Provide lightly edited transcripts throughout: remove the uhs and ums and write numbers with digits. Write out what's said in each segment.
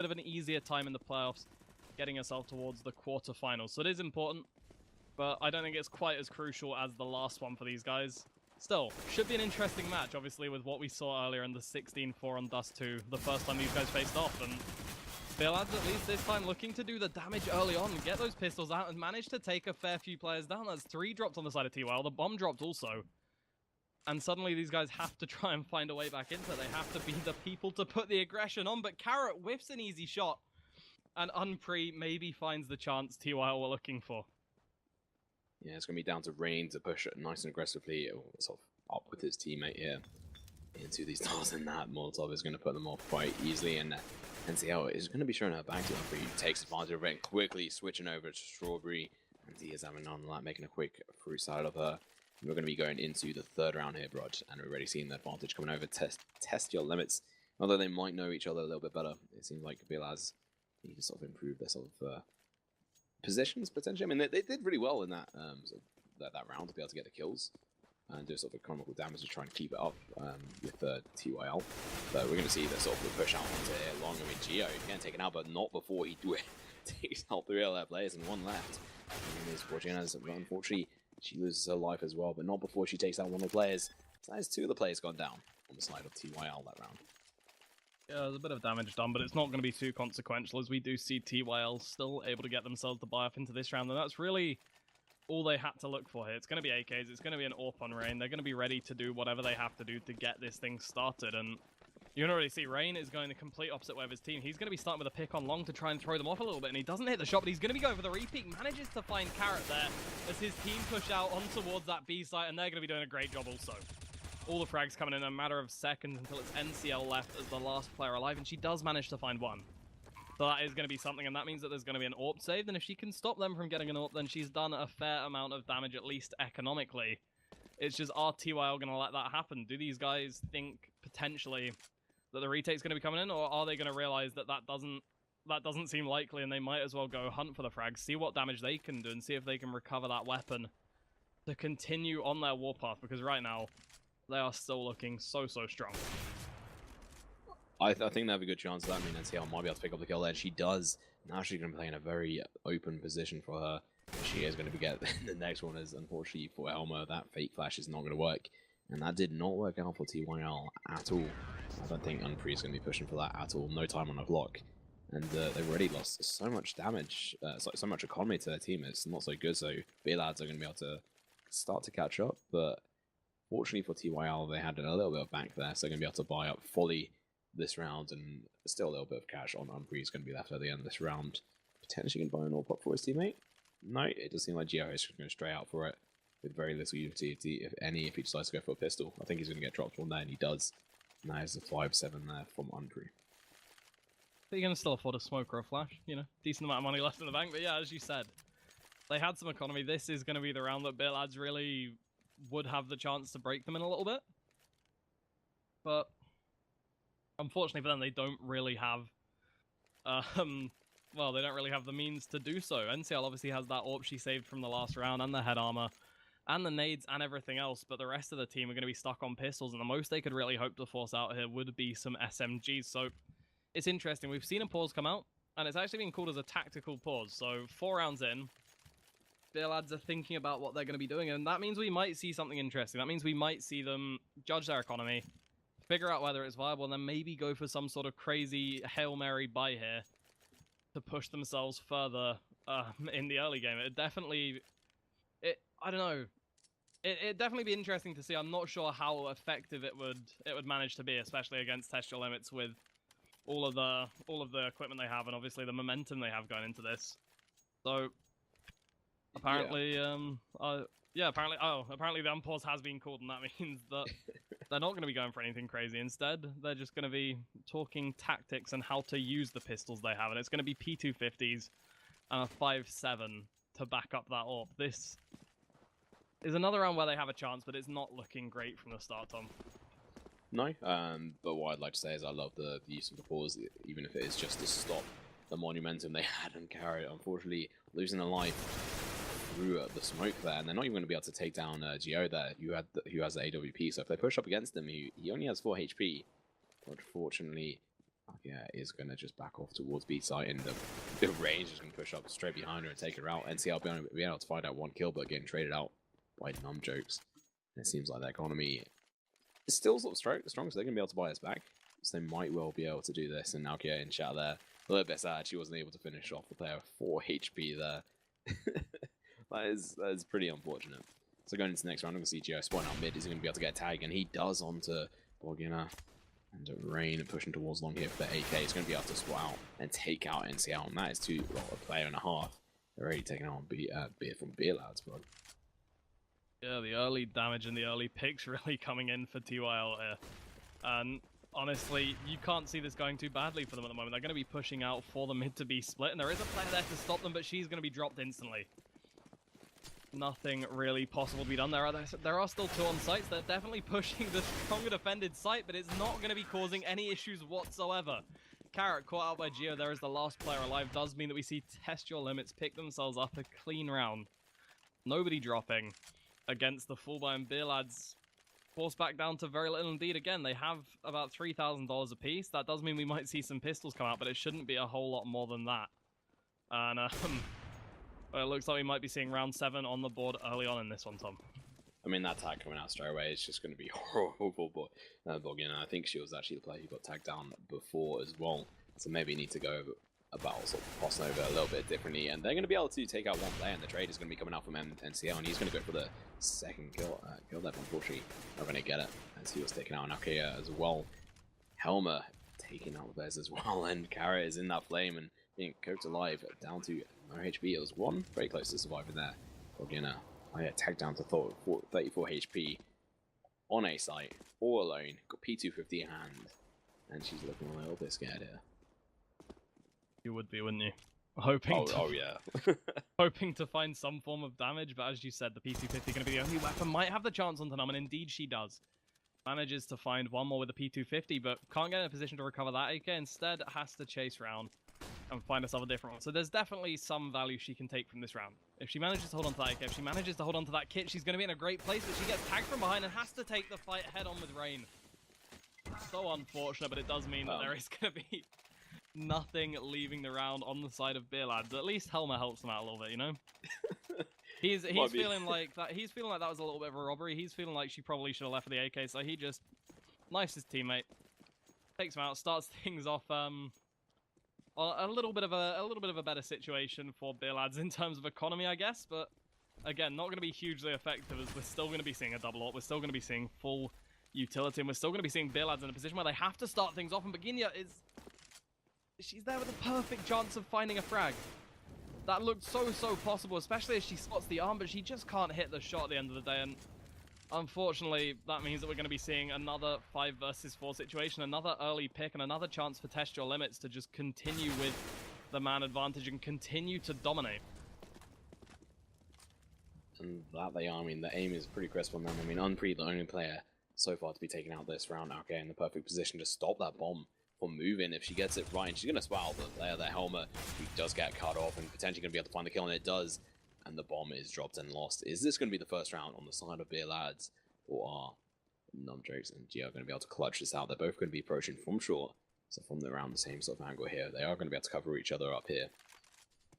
bit of an easier time in the playoffs, getting herself towards the quarterfinals. So it is important, but I don't think it's quite as crucial as the last one for these guys. Still, should be an interesting match, obviously, with what we saw earlier in the 16-4 on Dust 2, the first time these guys faced off. And BeerLads, at least this time, looking to do the damage early on, get those pistols out, and manage to take a fair few players down. That's 3 dropped on the side of TyL. The bomb dropped also. And suddenly these guys have to try and find a way back into it. They have to be the people to put the aggression on. But Carrot whiffs an easy shot. And Unpre maybe finds the chance TyL were looking for. Yeah, it's going to be down to Rain to push it nice and aggressively, sort of up with his teammate here into these stars, and that Molotov is going to put them off quite easily. And TyL is going to be showing her back to Unpre, who takes advantage of it and quickly switching over to Strawberry. And he is having none of that, making a quick fruit salad of her. And we're going to be going into the third round here, Brod, and we're already seeing the advantage coming over. Test your limits. Although they might know each other a little bit better, it seems like BeerLads need to sort of improve their sort of positions potentially. I mean, they did really well in that that round to be able to get the kills and do sort of economical damage to try and keep it up with TyL. But we're going to see the sort of push out onto here long. I mean, Geo getting taken out, but not before he takes out 3 of their players and 1 left. And Fortuna's, unfortunately, she loses her life as well, but not before she takes out 1 of the players. So that is 2 of the players gone down on the side of TyL that round. Yeah, there's a bit of damage done, but it's not going to be too consequential, as we do see TyL still able to get themselves to buy up into this round, and that's really all they had to look for here. It's going to be AKs, it's going to be an AWP on Rain. They're going to be ready to do whatever they have to do to get this thing started, and you can already see Rain is going the complete opposite way of his team. He's going to be starting with a pick on long to try and throw them off a little bit, and he doesn't hit the shot, but he's going to be going for the repeat. Manages to find Carrot there as his team push out on towards that B site, and they're going to be doing a great job also. All the frags coming in a matter of seconds until it's NCL left as the last player alive, and she does manage to find 1. So that is going to be something, and that means that there's going to be an AWP save, and if she can stop them from getting an AWP, then she's done a fair amount of damage, at least economically. It's just, are TyL going to let that happen? Do these guys think, potentially, that the retake's going to be coming in, or are they going to realize that that doesn't seem likely, and they might as well go hunt for the frags, see what damage they can do, and see if they can recover that weapon to continue on their warpath, because right now, they are still looking so strong. I think they have a good chance of that. I mean, NCL might be able to pick up the kill there. She does. Now she's going to play in a very open position for her. She is going to get the next one, as unfortunately for Elmer, that fake flash is not going to work. And that did not work out for TyL at all. I don't think Unpre is going to be pushing for that at all. No time on a block. And they've already lost so much damage, so much economy to their team. It's not so good. So BeerLads are going to be able to start to catch up. But fortunately for TyL, they had a little bit of bank there. So they're going to be able to buy up fully this round, and still a little bit of cash on Unpre is going to be left at the end of this round. Potentially can buy an AWP for his teammate. No, it does seem like Geo is going straight out for it with very little utility, if any, if he decides to go for a pistol. I think he's going to get dropped one there, and he does. And that is a 5-7 there from Unpre. But you're going to still afford a smoke or a flash, you know, decent amount of money left in the bank. But yeah, as you said, they had some economy. This is going to be the round that BeerLads really would have the chance to break them in a little bit. But unfortunately for them, they don't really have, well, they don't really have the means to do so. NCL obviously has that AWP she saved from the last round, and the head armor, and the nades, and everything else, but the rest of the team are going to be stuck on pistols, and the most they could really hope to force out here would be some SMGs. So it's interesting. We've seen a pause come out, and it's actually been called as a tactical pause. So 4 rounds in, BeerLads are thinking about what they're going to be doing, and that means we might see something interesting. That means we might see them judge their economy, figure out whether it's viable, and then maybe go for some sort of crazy Hail Mary buy here to push themselves further in the early game. It definitely, I don't know. It'd definitely be interesting to see. I'm not sure how effective it would manage to be, especially against Test Your Limits with all of the equipment they have, and obviously the momentum they have going into this. So apparently, apparently the unpause has been called, and that means that they're not going to be going for anything crazy. Instead, they're just going to be talking tactics and how to use the pistols they have, and it's going to be P250s and a 5.7 to back up that AWP. This is another round where they have a chance, but it's not looking great from the start, Tom. No, but what I'd like to say is I love the use of the pause, even if it is just to stop the momentum they had on Carrot. Unfortunately, losing a life through the smoke there, and they're not even going to be able to take down Geo there, who has the AWP. So if they push up against him, he only has 4 HP. Unfortunately, Yeah, is going to just back off towards B site, and the range is going to push up straight behind her and take her out. NCL be able to find out one kill, but getting traded out by Numjokes. And it seems like the economy is still sort of strong, so they're going to be able to buy us back. So they might well be able to do this. And Naokia in chat there, a little bit sad she wasn't able to finish off the player with 4 HP there. that is pretty unfortunate. So going into the next round, I'm going to see Gio spawn out mid. Is he going to be able to get a tag? And he does onto Borgina. And Rain pushing towards long here for the AK. He's going to be able to spot out and take out NCL. And that is a player and a half. They're already taking out Beer from BeerLads, bro. Yeah, the early damage and the early picks really coming in for TyL here. And honestly, you can't see this going too badly for them at the moment. They're going to be pushing out for the mid to be split. And there is a player there to stop them, but she's going to be dropped instantly. Nothing really possible to be done. There are still 2 on sites. They're definitely pushing the stronger defended site, but it's not going to be causing any issues whatsoever. Carrot caught out by Gio. There is the last player alive. Does mean that we see Test Your Limits pick themselves up a clean round. Nobody dropping against the full buy, and BeerLads forced back down to very little indeed. Again, they have about $3,000 apiece. That does mean we might see some pistols come out, but it shouldn't be a whole lot more than that. And it looks like we might be seeing round 7 on the board early on in this one, Tom. I mean, that tag coming out straight away is just going to be horrible. But Borgina, I think she was actually the player who got tagged down before as well. So maybe you need to go about sort of crossing over a little bit differently. And they're going to be able to take out one player, and the trade is going to be coming out from NCL, and he's going to go for the second kill. Kill that, unfortunately, not going to get it, as he was taken out. And Naokia as well. Helmer taking out the bears as well, and Carrot is in that flame and being cooked alive down to no HP. It was 1 very close to surviving there. Borgina, tagged down to 34 HP on a site, all alone. Got P250 in hand, and she's looking a little bit scared here. You would be, wouldn't you? Hoping hoping to find some form of damage, but as you said, the P250 going to be the only weapon. Might have the chance onto Num, and indeed she does. Manages to find one more with the P250, but can't get in a position to recover that AK. Instead, has to chase round and find herself a different one. So there's definitely some value she can take from this round. If she manages to hold on to that AK, if she manages to hold on to that kit, she's going to be in a great place, but she gets tagged from behind and has to take the fight head on with Rain. So unfortunate, but it does mean that there is going to be nothing leaving the round on the side of BeerLads. At least Helmer helps them out a little bit, you know? He's feeling like that. He's feeling like that was a little bit of a robbery. He's feeling like she probably should have left for the AK, so he just knifes his teammate, takes him out, starts things off a little bit of a better situation for BeerLads in terms of economy, I guess. But again, not going to be hugely effective, as we're still going to be seeing a double ult. We're still going to be seeing full utility, and we're still going to be seeing BeerLads in a position where they have to start things off. And Beginia she's there with a perfect chance of finding a frag. That looked so possible, especially as she spots the arm, but she just can't hit the shot at the end of the day. And unfortunately, that means that we're going to be seeing another 5 versus 4 situation, another early pick, and another chance for Test Your Limits to just continue with the man advantage and continue to dominate. And that they are. I mean, the aim is pretty crisp on them. I mean, Unpre, the only player so far to be taken out this round, okay, in the perfect position to stop that bomb from moving. If she gets it right, and she's going to spot out the player, the Helmer, who does get cut off and potentially going to be able to find the kill, and it does. And the bomb is dropped and lost. Is this going to be the first round on the side of BeerLads, or are Numjokes and Gio going to be able to clutch this out? They're both going to be approaching from short, so from around the same sort of angle here. They are going to be able to cover each other up here,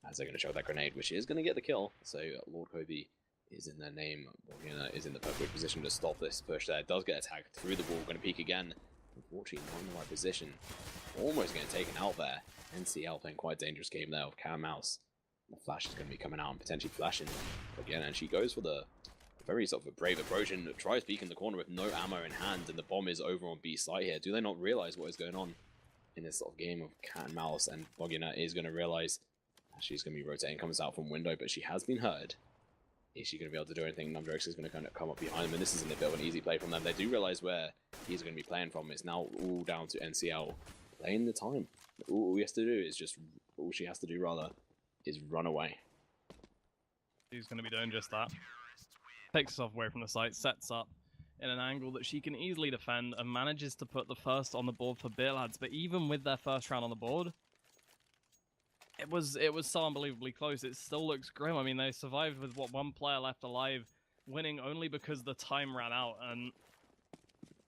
as they're going to show that grenade, which is going to get the kill. So Lord Kobe is in their name. Borgina is in the perfect position to stop this push there. Does get attacked through the wall, going to peek again. Unfortunately, not in the right position. Almost getting taken out there. NCL playing quite a dangerous game there with Cat and Mouse. The flash is going to be coming out and potentially flashing again, and she goes for the very sort of a brave approach and tries peek in the corner with no ammo in hand, and the bomb is over on B site here. Do they not realize what is going on in this sort of game of cat and mouse? And Borgina is going to realize she's going to be rotating, comes out from window, but she has been heard. Is she going to be able to do anything? Numjokes is going to kind of come up behind them, and this isn't a bit of an easy play from them. They do realize where he's going to be playing from. It's now all down to NCL playing the time. All he has to do is just, all she has to do rather, is run away. She's going to be doing just that. Takes herself away from the site, sets up in an angle that she can easily defend, and manages to put the first on the board for BeerLads. But even with their first round on the board, it was so unbelievably close. It still looks grim. I mean, they survived with, what, 1 player left alive, winning only because the time ran out. And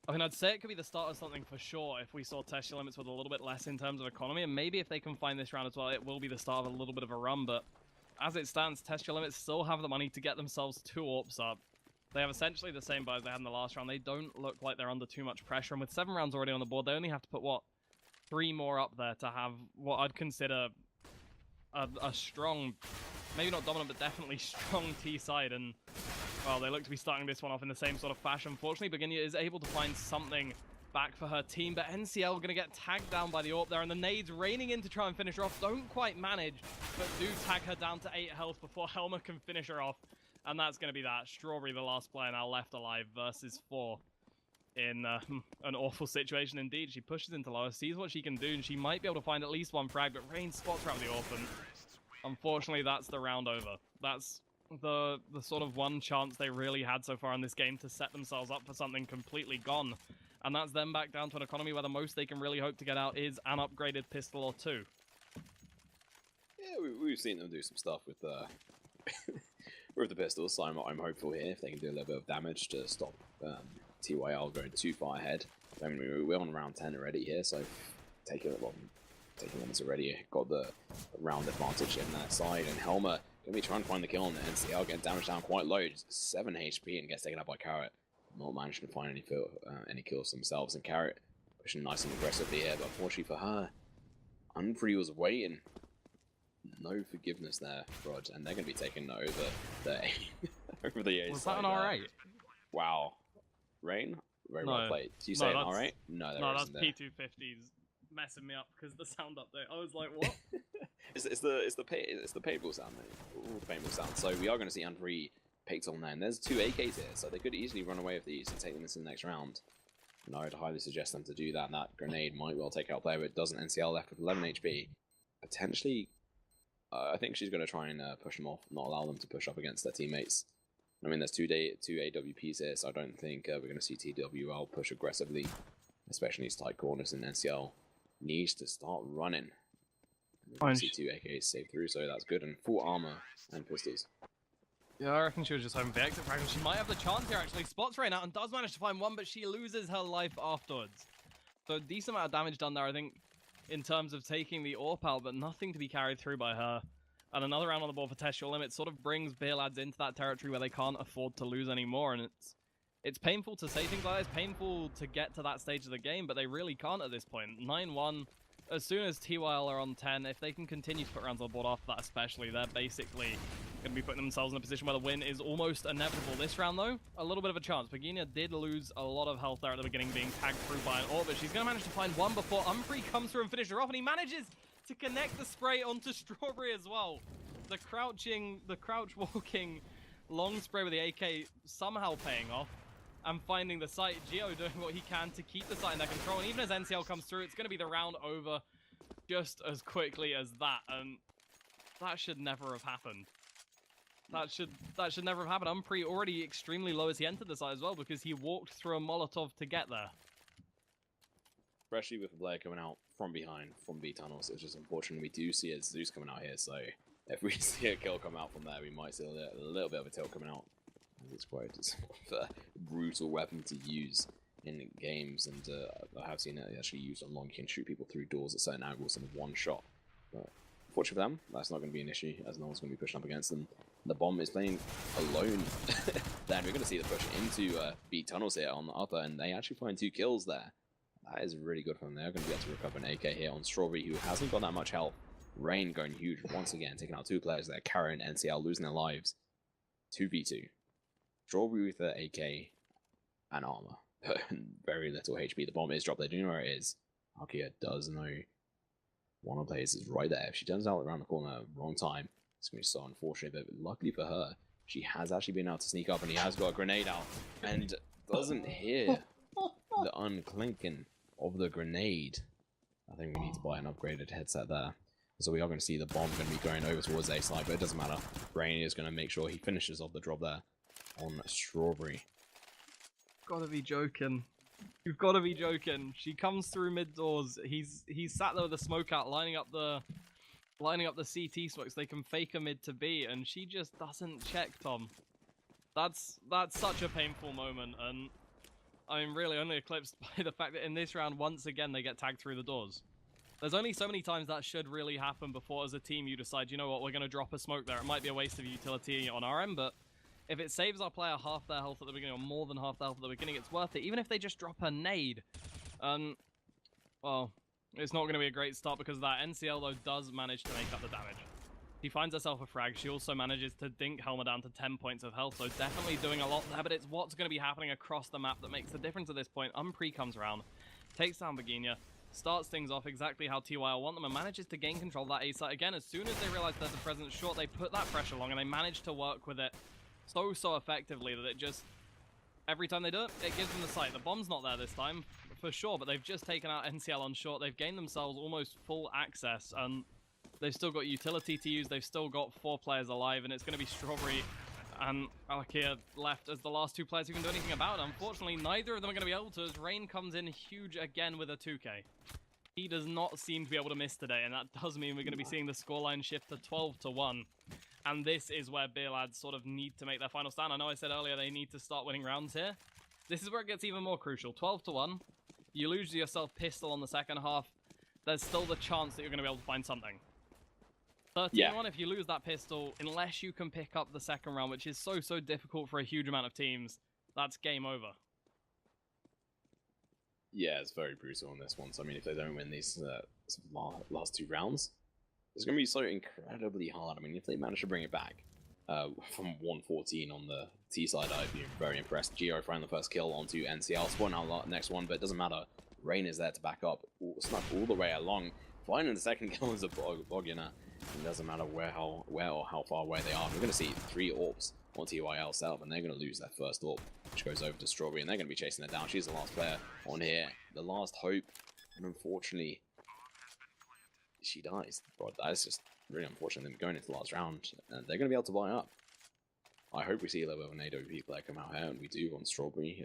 I mean, I'd say it could be the start of something for sure if we saw TyL.CSGO with a little bit less in terms of economy, and maybe if they can find this round as well, it will be the start of a little bit of a run, but as it stands, TyL.CSGO still have the money to get themselves 2 AWPs up. They have essentially the same buys they had in the last round. They don't look like they're under too much pressure, and with 7 rounds already on the board, they only have to put, what, 3 more up there to have what I'd consider a strong, maybe not dominant, but definitely strong T side, and well, they look to be starting this one off in the same sort of fashion. Unfortunately, Beginnia is able to find something back for her team, but NCL going to get tagged down by the AWP there, and the nades raining in to try and finish her off. Don't quite manage, but do tag her down to 8 health before Helma can finish her off, and that's going to be that. Strawberry, the last player now left alive, versus 4 in an awful situation indeed. She pushes into lower, sees what she can do, and she might be able to find at least 1 frag, but Rain spots her out the AWP, and unfortunately, that's the round over. That's the sort of one chance they really had so far in this game to set themselves up for something completely gone. And that's them back down to an economy where the most they can really hope to get out is an upgraded pistol or 2. Yeah, we've seen them do some stuff with with the pistols, so I'm hopeful here if they can do a little bit of damage to stop TyL going too far ahead. I mean, we're on round 10 already here, so taking limits already, got the round advantage in that side, and Helma gonna be trying to find the kill on the NCL, getting damage down quite low, just 7 HP, and gets taken out by Carrot. Not managing to find any kills themselves, and Carrot pushing nice and aggressively here, but unfortunately for her, Unfree was waiting. No forgiveness there, Rod, and they're going to be taking over the over the A Was side. that an R8? Wow. Rain? Very well played. Did you say an R8? No, that's P250's messing me up because the sound update. I was like, what? it's the paintball sound, mate. All the paintball sound. So we are going to see Unfree picked on there, and there's 2 AKs here, so they could easily run away with these and take them into the next round. And I would highly suggest them to do that, and that grenade might well take out player, but it doesn't. NCL left with 11 HP. Potentially, I think she's going to try and push them off, not allow them to push up against their teammates. I mean, there's 2 AWPs here, so I don't think we're going to see TWL push aggressively, especially these tight corners, and NCL needs to start running. We're going to see 2 AKs save through, so that's good, and full armor and pistols. Yeah, I reckon she was just hoping for the exit frag. She might have the chance here, actually. Spots Rain out and does manage to find 1, but she loses her life afterwards. So decent amount of damage done there, I think, in terms of taking the AWP out, but nothing to be carried through by her. And another round on the board for TyL.CSGO sort of brings BeerLads into that territory where they can't afford to lose anymore, and it's painful to say things like that. It's painful to get to that stage of the game, but they really can't at this point. 9-1. As soon as TyL are on 10, if they can continue to put rounds on the board after that especially, they're basically going to be putting themselves in a position where the win is almost inevitable. This round, though, a little bit of a chance. Beginnia did lose a lot of health there at the beginning, being tagged through by an AWP, but she's going to manage to find 1 before Unfree comes through and finishes her off, and he manages to connect the spray onto Strawberry as well. The crouch-walking long spray with the AK somehow paying off and finding the site. Geo doing what he can to keep the site in their control, and even as NCL comes through, it's going to be the round over just as quickly as that, and that should never have happened. That should never have happened. Unfree already extremely low as he entered the site as well, because he walked through a Molotov to get there. Especially with the player coming out from behind, from B tunnels, it's just unfortunate. We do see Zeus coming out here, so if we see a kill come out from there, we might see a little bit of a tail coming out. It's quite a brutal weapon to use in games, and I have seen it actually used on long. You can shoot people through doors at certain angles in 1 shot. But fortunately for them, that's not going to be an issue, as no one's going to be pushing up against them. The bomb is playing alone. Then we're going to see the push into B tunnels here on the upper, and they actually find 2 kills there. That is really good for them. They're going to be able to recover an AK here on Strawberry, who hasn't got that much health. Rain going huge once again, taking out 2 players there. Karen and NCL losing their lives. 2v2. Strawberry with the AK and armor. Very little HP. The bomb is dropped. They do know where it is. Arkia does know one of the players is right there. If she turns out around the corner wrong time, it's going to be so unfortunate. But luckily for her, she has actually been able to sneak up, and he has got a grenade out and doesn't hear the unclinking of the grenade. I think we need to buy an upgraded headset there. So we are going to see the bomb going to be going over towards A side, but it doesn't matter. Rain is going to make sure he finishes off the drop there on Strawberry. Gotta be joking. You've got to be joking. She comes through mid doors. He's sat there with the smoke out, lining up the CT smokes. They can fake a mid to B, and she just doesn't check, Tom. That's such a painful moment, and I mean, really only eclipsed by the fact that in this round, once again, they get tagged through the doors. There's only so many times that should really happen before, as a team, you decide, you know what, we're going to drop a smoke there. It might be a waste of utility on our end, but if it saves our player half their health at the beginning, or more than half their health at the beginning, it's worth it. Even if they just drop a nade. Well, it's not going to be a great start because of that. NCL, though, does manage to make up the damage. She finds herself a frag. She also manages to dink Helma down to 10 points of health, so definitely doing a lot there, but it's what's going to be happening across the map that makes the difference at this point. Umpre comes around, takes down Beginia, starts things off exactly how TyL want them, and manages to gain control of that A site. Again, as soon as they realize there's a presence short, they put that pressure along, and they manage to work with it so effectively that it just... Every time they do it, it gives them the site. The bomb's not there this time, for sure, but they've just taken out NCL on short. They've gained themselves almost full access, and they've still got utility to use. They've still got 4 players alive, and it's going to be Strawberry and Alakia left as the last 2 players who can do anything about it. Unfortunately, neither of them are going to be able to, as Rain comes in huge again with a 2K. He does not seem to be able to miss today, and that does mean we're going to be seeing the scoreline shift to 12-1. And this is where BeerLads sort of need to make their final stand. I know I said earlier they need to start winning rounds here. This is where it gets even more crucial. 12-1. You lose yourself pistol on the second half. There's still the chance that you're going to be able to find something. 13-1, if you lose that pistol, unless you can pick up the second round, which is so difficult for a huge amount of teams, that's game over. Yeah, it's very brutal on this one. So, I mean, if they don't win these last 2 rounds, it's going to be so incredibly hard. I mean, if they manage to bring it back from 114 on the T side, I'd be very impressed. Geo finding the first kill onto NCL. Spawn out next one, but it doesn't matter. Rain is there to back up. Snuck all the way along. Finding the second kill is a Bogina. It doesn't matter where or how far away they are. We're going to see 3 orbs on TyL setup, and they're going to lose their first orb, which goes over to Strawberry, and they're going to be chasing it down. She's the last player on here, the last hope, and unfortunately, she dies. Bro, that is just really unfortunate. Them going into the last round, and they're going to be able to buy up. I hope we see a little bit of an AWP player come out here, and we do on Strawberry.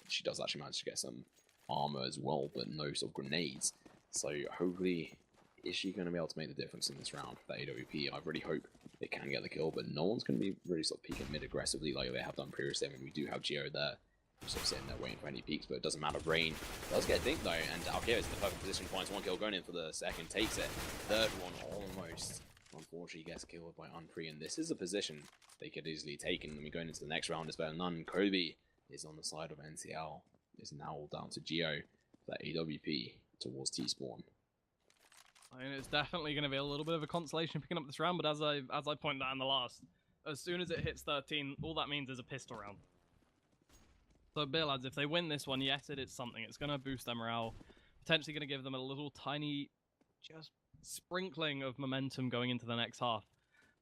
She does actually manage to get some armor as well, but no sort of grenades. So hopefully, is she going to be able to make the difference in this round for that AWP? I really hope they can get the kill, but no one's going to be really sort of peeking mid aggressively like they have done previously. I mean, we do have Geo there, sort of sitting there waiting for any peaks, but it doesn't matter. Rain does get a dink though, and Alkeo is in the perfect position, finds 1 kill, going in for the second, takes it. Third one almost, unfortunately, gets killed by Unpre, and this is a position they could easily take. And going into the next round is better than none. Kobe is on the side of NCL. It's now all down to Geo for that AWP towards T-Spawn. I mean, it's definitely going to be a little bit of a consolation picking up this round, but as I pointed out in the last, as soon as it hits 13, all that means is a pistol round. So BeerLads, if they win this one, yes, it is something. It's going to boost their morale, potentially going to give them a little tiny, just sprinkling of momentum going into the next half.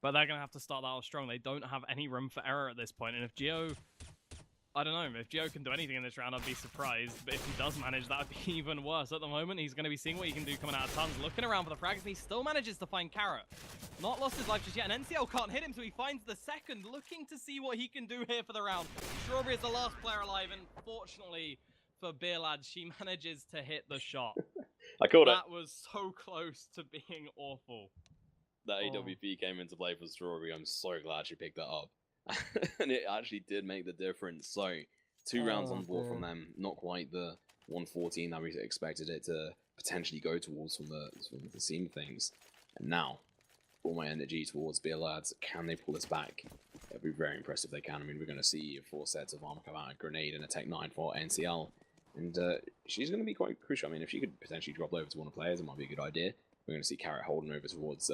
But they're going to have to start that off strong. They don't have any room for error at this point, and if Geo... I don't know, if Geo can do anything in this round, I'd be surprised. But if he does manage, that would be even worse. At the moment, he's going to be seeing what he can do coming out of tons. Looking around for the frags, and he still manages to find Carrot. Not lost his life just yet, and NCL can't hit him, so he finds the second, looking to see what he can do here for the round. Strawberry is the last player alive, and fortunately for BeerLads, she manages to hit the shot. I called it. That was so close to being awful. That AWP came into play for Strawberry. I'm so glad she picked that up. And it actually did make the difference. So 2 rounds on board from them, not quite the 114 that we expected it to potentially go towards from the seam of things. And now all my energy towards BeerLads. Can they pull this back? It'll be very impressive if they can. I mean, we're going to see 4 sets of armor come out, a grenade and a Tech 9 for NCL, and she's going to be quite crucial. I mean, if she could potentially drop over to one of the players, it might be a good idea. We're going to see Carrot holding over towards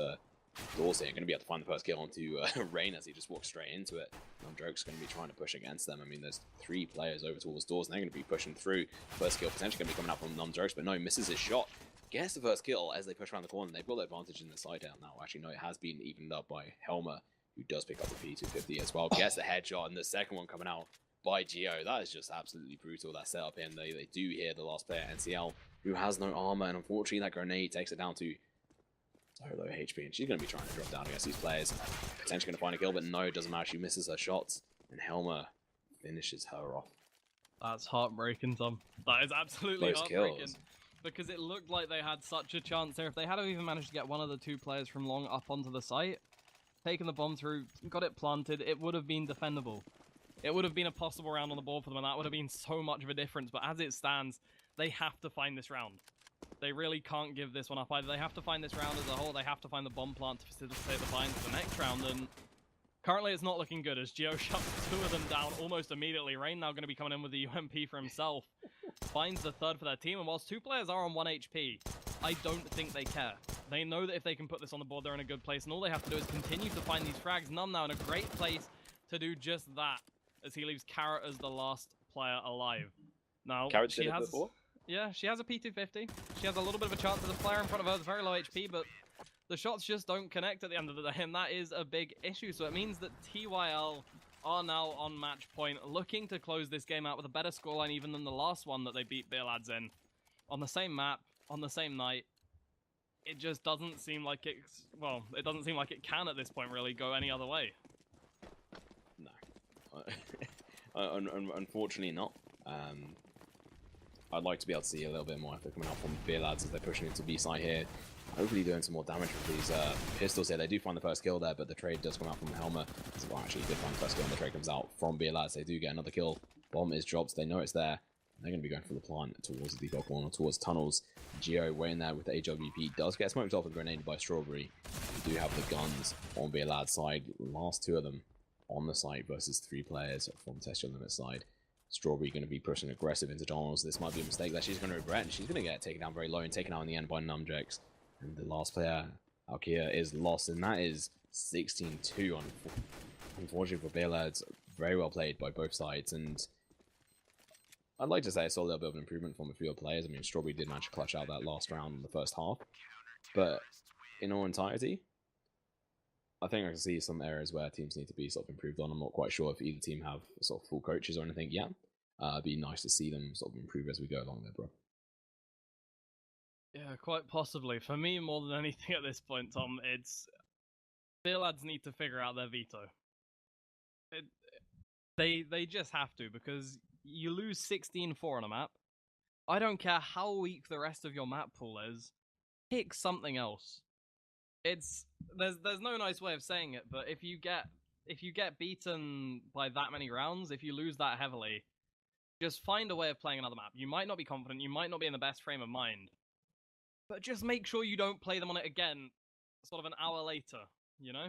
Doors here, going to be able to find the first kill onto Rain as he just walks straight into it. Joke's going to be trying to push against them. I mean, there's 3 players over towards Doors, and they're going to be pushing through. First kill potentially going to be coming out from Jokes, but no, misses his shot. Gets the first kill as they push around the corner. They've got the advantage in the side out now. Actually, no, it has been evened up by Helma, who does pick up the P250 as well. Gets the headshot, and the second one coming out by Geo. That is just absolutely brutal, that setup in. They do hear the last player, NCL, who has no armor, and unfortunately that grenade takes it down to so low HP, and she's going to be trying to drop down against these players. Potentially going to find a kill, but no, it doesn't matter. She misses her shots, and Helma finishes her off. That's heartbreaking, Tom. That is absolutely Close heartbreaking. kills. Because it looked like they had such a chance there. If they had even managed to get one of the 2 players from long up onto the site, taken the bomb through, got it planted, it would have been defendable. it would have been a possible round on the board for them, and that would have been so much of a difference. But as it stands, they have to find this round. They really can't give this one up either. They have to find this round as a whole. They have to find the bomb plant to facilitate the bind for the next round, and currently it's not looking good as Geo shuts 2 of them down almost immediately. Rain now going to be coming in with the UMP for himself. Finds the third for their team, and whilst 2 players are on 1 HP, I don't think they care. They know that if they can put this on the board, they're in a good place, and all they have to do is continue to find these frags. Numb now in a great place to do just that, as he leaves Carrot as the last player alive. Now, Carrot she did it has... before? Yeah, she has a P250. She has a little bit of a chance. There's a player in front of her that's very low HP, but the shots just don't connect at the end of the day, and that is a big issue. So it means that TyL are now on match point, looking to close this game out with a better scoreline even than the last one that they beat BeerLads in. On the same map, on the same night. It just doesn't seem like it's... Well, it doesn't seem like it can at this point really go any other way. No. Unfortunately not. I'd like to be able to see a little bit more effort coming out from BeerLads as they're pushing into B side here. Hopefully doing some more damage with these pistols here. They do find the first kill there, but the trade does come out from the Helmet. Well, actually, did find the first kill, and the trade comes out from BeerLads. They do get another kill. Bomb is dropped. They know it's there. They're going to be going for the plant towards the default corner, towards tunnels. Geo waiting there with the AWP. Does get smoked off and grenaded by Strawberry. We do have the guns on BeerLads side. Last 2 of them on the site versus 3 players from Test Your Limit side. Strawberry going to be pushing aggressive into tunnels. This might be a mistake that she's going to regret, and she's going to get taken down very low and taken out in the end by Numjex. And the last player, Alkia, is lost, and that is 16-2 on. Unfortunately for BeerLads, very well played by both sides, and I'd like to say I saw a little bit of an improvement from a few players. I mean, Strawberry did manage to clutch out that last round in the first half, but in all entirety, I think I can see some areas where teams need to be sort of improved on. I'm not quite sure if either team have sort of full coaches or anything yet. It'd be nice to see them sort of improve as we go along there, bro. Yeah, quite possibly. For me, more than anything at this point, Tom, it's... BeerLads need to figure out their veto. They just have to, because you lose 16-4 on a map. I don't care how weak the rest of your map pool is. Pick something else. There's no nice way of saying it, but if you get beaten by that many rounds, if you lose that heavily, just find a way of playing another map. You might not be confident, you might not be in the best frame of mind, but just make sure you don't play them on it again sort of an hour later, you know?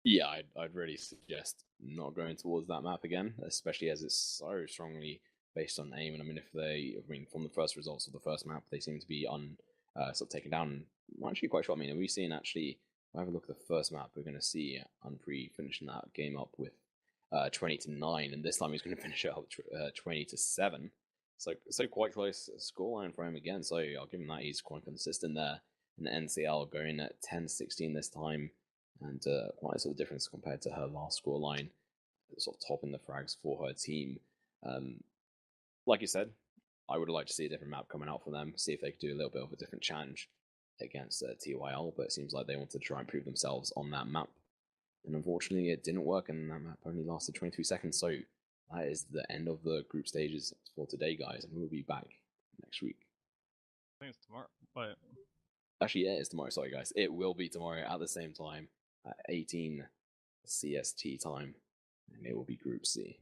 Yeah, I'd really suggest not going towards that map again, especially as it's so strongly based on aim. And I mean, from the first results of the first map, they seem to be sort of taken down. I'm actually quite sure. I mean, are we seeing actually? If I have a look at the first map, we're going to see Unpre finishing that game up with 20-9, and this time he's going to finish it up 20-7. So quite close scoreline for him again. So I'll give him that. He's quite consistent there. And the NCL going at 10-16 this time, and quite a sort of difference compared to her last scoreline, sort of topping the frags for her team. Like you said, I would like to see a different map coming out for them, see if they could do a little bit of a different challenge against TyL, but it seems like they wanted to try and prove themselves on that map. And unfortunately, it didn't work, and that map only lasted 23 seconds. So that is the end of the group stages for today, guys, and we'll be back next week. I think it's tomorrow, but... Actually, yeah, it's tomorrow. Sorry, guys. It will be tomorrow at the same time, at 18 CST time, and it will be Group C.